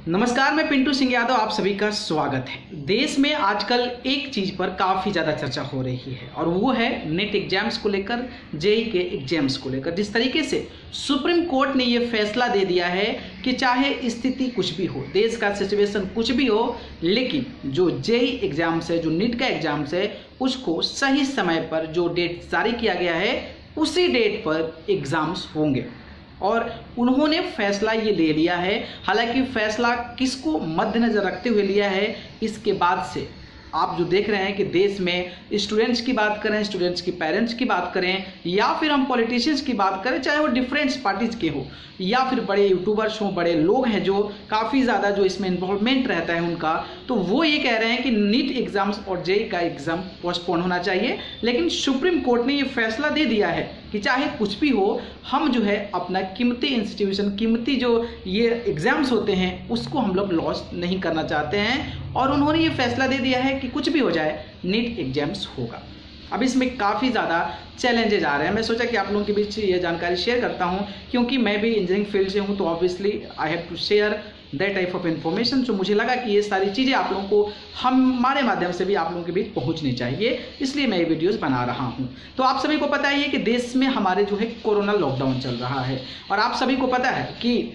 नमस्कार, मैं पिंटू सिंह यादव, आप सभी का स्वागत है। देश में आजकल एक चीज पर काफी ज्यादा चर्चा हो रही है और वो है नेट एग्जाम्स को लेकर, जेईई के एग्जाम्स को लेकर। जिस तरीके से सुप्रीम कोर्ट ने ये फैसला दे दिया है कि चाहे स्थिति कुछ भी हो, देश का सिचुएशन कुछ भी हो, लेकिन जो जेईई एग्जाम्स है, जो नीट का एग्जाम्स है, उसको सही समय पर जो डेट जारी किया गया है उसी डेट पर एग्जाम्स होंगे। और उन्होंने फैसला ये ले लिया है। हालांकि फैसला किसको मद्देनजर रखते हुए लिया है, इसके बाद से आप जो देख रहे हैं कि देश में स्टूडेंट्स की बात करें, स्टूडेंट्स की पेरेंट्स की बात करें, या फिर हम पॉलिटिशियंस की बात करें, चाहे वो डिफरेंट पार्टीज के हो या फिर बड़े यूट्यूबर्स हो, बड़े लोग हैं जो काफ़ी ज़्यादा जो इसमें इन्वॉल्वमेंट रहता है उनका, तो वो ये कह रहे हैं कि नीट एग्जाम्स और जेईई का एग्जाम पोस्टपोन होना चाहिए। लेकिन सुप्रीम कोर्ट ने ये फैसला दे दिया है कि चाहे कुछ भी हो, हम जो है अपना कीमती इंस्टीट्यूशन, कीमती जो ये एग्जाम्स होते हैं उसको हम लोग लॉस नहीं करना चाहते हैं। और उन्होंने ये फैसला दे दिया है कि कुछ भी हो जाए, नीट एग्जाम्स होगा। अब इसमें काफ़ी ज़्यादा चैलेंजेज आ रहे हैं। मैं सोचा कि आप लोगों के बीच ये जानकारी शेयर करता हूँ, क्योंकि मैं भी इंजीनियरिंग फील्ड से हूँ, तो obviously I have to share that type of information. जो मुझे लगा कि ये सारी चीज़ें आप लोगों को हमारे माध्यम से भी आप लोगों के बीच पहुंचनी चाहिए, इसलिए मैं ये वीडियोस बना रहा हूं। तो आप सभी को पता ही है कि देश में हमारे जो है कोरोना लॉकडाउन चल रहा है, और आप सभी को पता है कि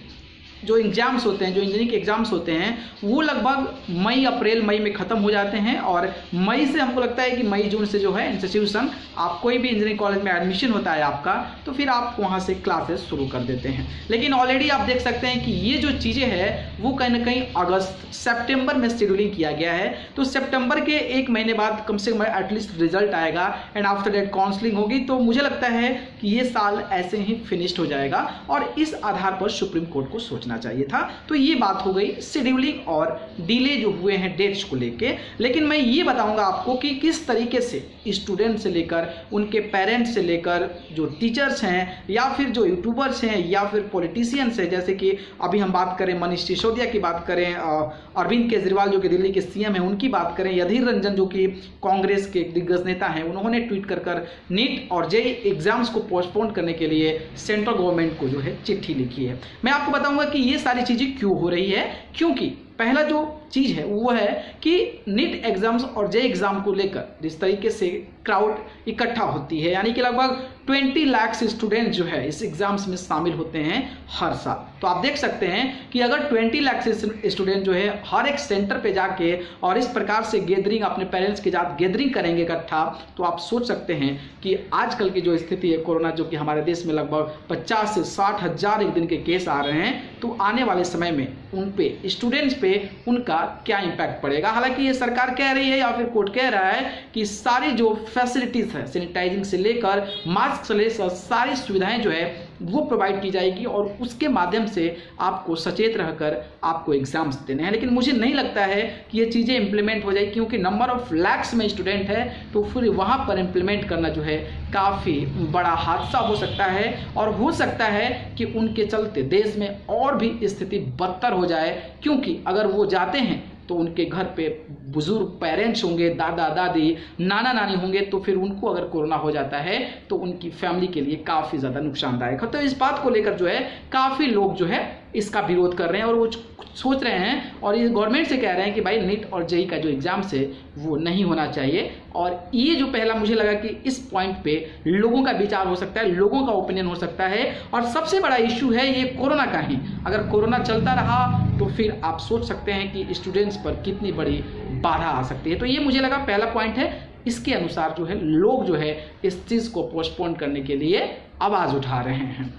जो एग्जाम्स होते हैं, जो इंजीनियरिंग के एग्जाम्स होते हैं, वो लगभग मई में ख़त्म हो जाते हैं। और मई से हमको लगता है कि मई जून से जो है इंस्टीट्यूशन, आप कोई भी इंजीनियरिंग कॉलेज में एडमिशन होता है आपका, तो फिर आप वहाँ से क्लासेस शुरू कर देते हैं। लेकिन ऑलरेडी आप देख सकते हैं कि ये जो चीज़ें हैं वो कहीं ना कहीं अगस्त सितंबर में शेड्यूलिंग किया गया है। तो सितंबर के एक महीने बाद कम से कम एटलीस्ट रिजल्ट आएगा, एंड आफ्टर दैट काउंसलिंग होगी। तो मुझे लगता है कि ये साल ऐसे ही फिनिश्ड हो जाएगा, और इस आधार पर सुप्रीम कोर्ट को सोचना चाहिए था। तो ये बात हो गई शेड्यूलिंग और डिले जो हुए हैं डेट्स को लेके। लेकिन मैं ये बताऊंगा आपको कि किस तरीके से स्टूडेंट से लेकर, उनके पेरेंट्स से लेकर, जो टीचर्स हैं या फिर जो यूट्यूबर्स हैं या फिर पॉलिटिशियंस हैं, जैसे कि अभी हम बात करें मनीष सिसोदिया की बात करें, अरविंद केजरीवाल जो कि दिल्ली के सीएम हैं उनकी बात करें, अधीर रंजन जो कि कांग्रेस के दिग्गज नेता हैं, उन्होंने ट्वीट कर नीट और जेईई एग्जाम्स को पोस्टपोन करने के लिए सेंट्रल गवर्नमेंट को जो है चिट्ठी लिखी है। मैं आपको बताऊंगा कि ये सारी चीजें क्यों हो रही है। क्योंकि पहला जो चीज है वो है कि नीट एग्जाम्स और जेईई एग्जाम को लेकर जिस तरीके से क्राउड इकट्ठा होती है, यानी कि लगभग 20 लाख स्टूडेंट जो है इस एग्जाम्स में शामिल होते हैं हर साल। तो आप देख सकते हैं कि अगर 20 लाख स्टूडेंट जो है हर एक सेंटर पे जाके और इस प्रकार से गैदरिंग, अपने पेरेंट्स के साथ गैदरिंग करेंगे इकट्ठा, तो आप सोच सकते हैं कि आजकल की जो स्थिति है कोरोना, जो कि हमारे देश में लगभग 50 से 60 हजार एक दिन के केस आ रहे हैं, तो आने वाले समय में उन पे, स्टूडेंट्स पे उनका क्या इम्पैक्ट पड़ेगा। हालांकि ये सरकार कह रही है या फिर कोर्ट कह रहा है कि सारी जो फैसिलिटीज है, सैनिटाइजिंग से लेकर मास्क से लेकर सारी सुविधाएं जो है वो प्रोवाइड की जाएगी, और उसके माध्यम से आपको सचेत रहकर आपको एग्जाम्स देने हैं। लेकिन मुझे नहीं लगता है कि ये चीज़ें इंप्लीमेंट हो जाएगी, क्योंकि नंबर ऑफ लैक्स में स्टूडेंट है, तो फिर वहाँ पर इंप्लीमेंट करना जो है काफ़ी बड़ा हादसा हो सकता है। और हो सकता है कि उनके चलते देश में और भी स्थिति बदतर हो जाए, क्योंकि अगर वो जाते हैं तो उनके घर पे बुजुर्ग पेरेंट्स होंगे, दादा दादी, नाना नानी होंगे, तो फिर उनको अगर कोरोना हो जाता है तो उनकी फैमिली के लिए काफ़ी ज़्यादा नुकसानदायक है। तो इस बात को लेकर जो है काफ़ी लोग जो है इसका विरोध कर रहे हैं, और वो सोच रहे हैं और ये गवर्नमेंट से कह रहे हैं कि भाई नीट और जेईई का जो एग्जाम्स है वो नहीं होना चाहिए। और ये जो पहला मुझे लगा कि इस पॉइंट पे लोगों का विचार हो सकता है, लोगों का ओपिनियन हो सकता है। और सबसे बड़ा इश्यू है ये कोरोना का ही। अगर कोरोना चलता रहा तो फिर आप सोच सकते हैं कि स्टूडेंट्स पर कितनी बड़ी बाधा आ सकती है। तो ये मुझे लगा पहला पॉइंट है। इसके अनुसार जो है लोग जो है इस चीज़ को पोस्टपोन करने के लिए आवाज़ उठा रहे हैं।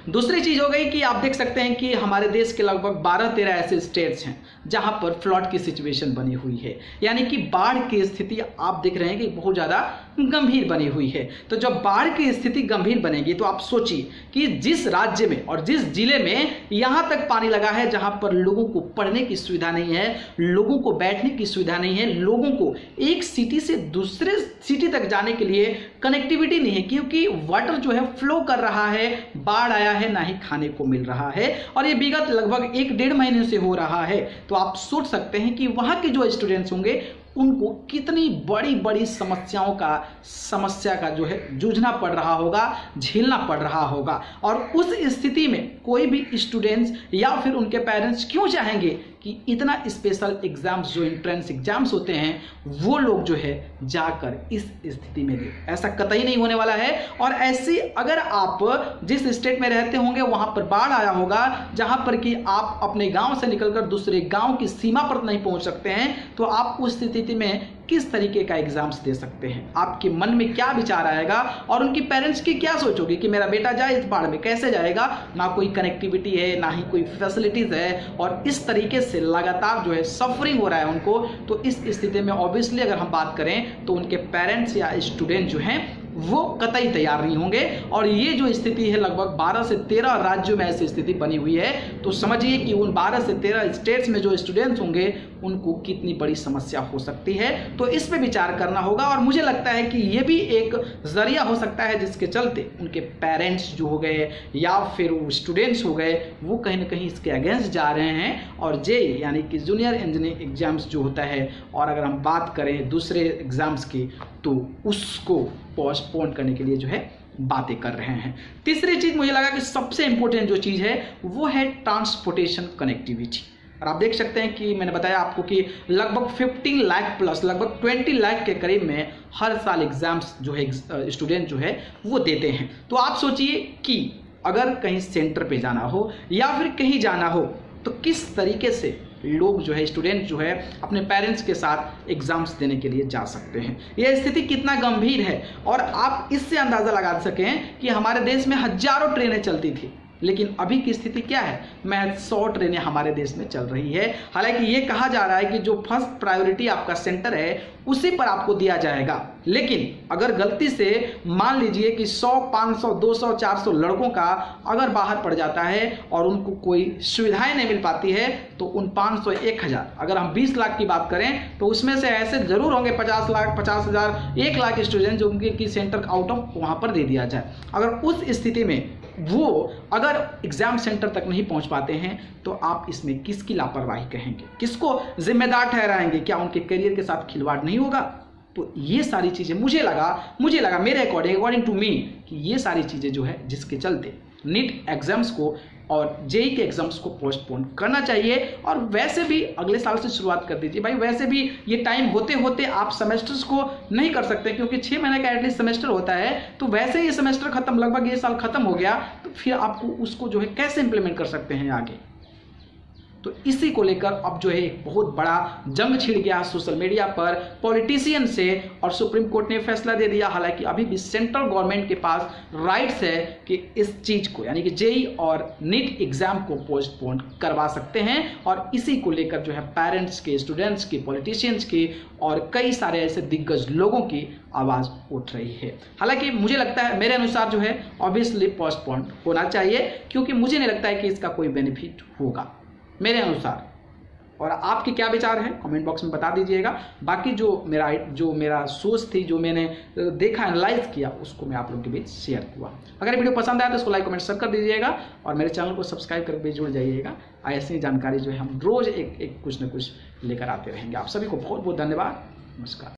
दूसरी चीज हो गई कि आप देख सकते हैं कि हमारे देश के लगभग 12-13 ऐसे स्टेट्स हैं जहां पर फ्लड की सिचुएशन बनी हुई है, यानी कि बाढ़ की स्थिति आप देख रहे हैं कि बहुत ज़्यादा गंभीर बनी हुई है। तो जब बाढ़ की स्थिति गंभीर बनेगी तो आप सोचिए कि जिस राज्य में और जिस जिले में यहाँ तक पानी लगा है, जहाँ पर लोगों को पढ़ने की सुविधा नहीं है, लोगों को बैठने की सुविधा नहीं है, लोगों को एक सिटी से दूसरे सिटी तक जाने के लिए कनेक्टिविटी नहीं है, क्योंकि वाटर जो है फ्लो कर रहा है, बाढ़ आया है, ना ही खाने को मिल रहा है, और ये विगत लगभग 1-1.5 महीने से हो रहा है। तो आप सोच सकते हैं कि वहाँ के जो स्टूडेंट्स होंगे उनको कितनी बड़ी बड़ी समस्या का जो है जूझना पड़ रहा होगा, झेलना पड़ रहा होगा। और उस स्थिति में कोई भी स्टूडेंट्स या फिर उनके पेरेंट्स क्यों चाहेंगे कि इतना स्पेशल एग्जाम्स जो एंट्रेंस एग्जाम्स होते हैं वो लोग जो है जाकर इस स्थिति में दें। ऐसा कतई नहीं होने वाला है। और ऐसी अगर आप जिस स्टेट में रहते होंगे वहां पर बाढ़ आया होगा, जहां पर कि आप अपने गांव से निकलकर दूसरे गांव की सीमा पर नहीं पहुंच सकते हैं, तो आप उस स्थिति में किस तरीके का एग्जाम्स दे सकते हैं? आपके मन में क्या विचार आएगा और उनकी पेरेंट्स की क्या सोचोगे कि मेरा बेटा जाए इस बाढ़ में, कैसे जाएगा? ना कोई कनेक्टिविटी है, ना ही कोई फैसिलिटीज है, और इस तरीके से लगातार जो है सफरिंग हो रहा है उनको। तो इस स्थिति में ऑब्वियसली अगर हम बात करें तो उनके पेरेंट्स या स्टूडेंट जो हैं वो कतई तैयार नहीं होंगे। और ये जो स्थिति है लगभग 12 से 13 राज्यों में ऐसी स्थिति बनी हुई है। तो समझिए कि उन 12 से 13 स्टेट्स में जो स्टूडेंट्स होंगे उनको कितनी बड़ी समस्या हो सकती है। तो इस पे विचार करना होगा। और मुझे लगता है कि ये भी एक जरिया हो सकता है जिसके चलते उनके पेरेंट्स जो हो गए या फिर वो स्टूडेंट्स हो गए वो कहीं ना कहीं इसके अगेंस्ट जा रहे हैं। और जेईई यानी कि जूनियर इंजीनियरिंग एग्जाम्स जो होता है, और अगर हम बात करें दूसरे एग्जाम्स की, तो उसको पोस्टपोन करने के लिए जो है बातें कर रहे हैं। तीसरी चीज मुझे लगा कि सबसे इंपॉर्टेंट जो चीज है वो है ट्रांसपोर्टेशन कनेक्टिविटी। और आप देख सकते हैं कि मैंने बताया आपको कि लगभग 15 लाख प्लस लगभग 20 लाख के करीब में हर साल एग्जाम्स जो है स्टूडेंट जो है वो देते हैं। तो आप सोचिए कि अगर कहीं सेंटर पे जाना हो या फिर कहीं जाना हो तो किस तरीके से लोग जो है स्टूडेंट जो है अपने पेरेंट्स के साथ एग्जाम्स देने के लिए जा सकते हैं। यह स्थिति कितना गंभीर है। और आप इससे अंदाजा लगा सकें कि हमारे देश में हजारों ट्रेनें चलती थी, लेकिन अभी की स्थिति क्या है? महज 100 ट्रेनें हमारे देश में चल रही है। हालांकि ये कहा जा रहा है कि जो फर्स्ट प्रायोरिटी आपका सेंटर है उसी पर आपको दिया जाएगा। लेकिन अगर गलती से मान लीजिए कि 100, 500, 200, 400 लड़कों का अगर बाहर पड़ जाता है और उनको कोई सुविधाएं नहीं मिल पाती है, तो उन 500, 1000, अगर हम 20 लाख की बात करें तो उसमें से ऐसे जरूर होंगे 50 लाख, 50,000, 1 लाख स्टूडेंट जो उनके की सेंटर आउट ऑफ वहां पर दे दिया जाए। अगर उस स्थिति में वो अगर एग्जाम सेंटर तक नहीं पहुंच पाते हैं तो आप इसमें किसकी लापरवाही कहेंगे? किसको जिम्मेदार ठहराएंगे? क्या उनके करियर के साथ खिलवाड़ नहीं होगा? तो ये सारी चीजें मुझे लगा मेरे अकॉर्डिंग टू मी कि ये सारी चीजें जो है जिसके चलते नीट एग्जाम्स को और जेईई के एग्जाम्स को पोस्टपोन करना चाहिए। और वैसे भी अगले साल से शुरुआत कर दीजिए भाई। वैसे भी ये टाइम होते होते आप सेमेस्टर्स को नहीं कर सकते, क्योंकि 6 महीने का एटलीस्ट सेमेस्टर होता है। तो वैसे ये सेमेस्टर खत्म, लगभग ये साल खत्म हो गया, तो फिर आपको उसको जो है कैसे इंप्लीमेंट कर सकते हैं आगे? तो इसी को लेकर अब जो है एक बहुत बड़ा जंग छिड़ गया सोशल मीडिया पर पॉलिटिशियन से, और सुप्रीम कोर्ट ने फैसला दे दिया। हालांकि अभी भी सेंट्रल गवर्नमेंट के पास राइट्स है कि इस चीज को यानी कि जेईई और नीट एग्जाम को पोस्टपोन करवा सकते हैं। और इसी को लेकर जो है पेरेंट्स के, स्टूडेंट्स की, पॉलिटिशियंस की और कई सारे ऐसे दिग्गज लोगों की आवाज उठ रही है। हालांकि मुझे लगता है, मेरे अनुसार जो है ऑब्वियसली पोस्टपोन होना चाहिए, क्योंकि मुझे नहीं लगता है कि इसका कोई बेनिफिट होगा मेरे अनुसार। और आपके क्या विचार हैं कमेंट बॉक्स में बता दीजिएगा। बाकी जो मेरा सोच थी, जो मैंने देखा, एनालाइज किया, उसको मैं आप लोगों के बीच शेयर हुआ। अगर वीडियो पसंद आया तो उसको लाइक कमेंट शेयर कर दीजिएगा और मेरे चैनल को सब्सक्राइब करके जुड़ जाइएगा। ऐसी जानकारी जो है हम रोज एक कुछ न कुछ लेकर आते रहेंगे। आप सभी को बहुत बहुत धन्यवाद। नमस्कार।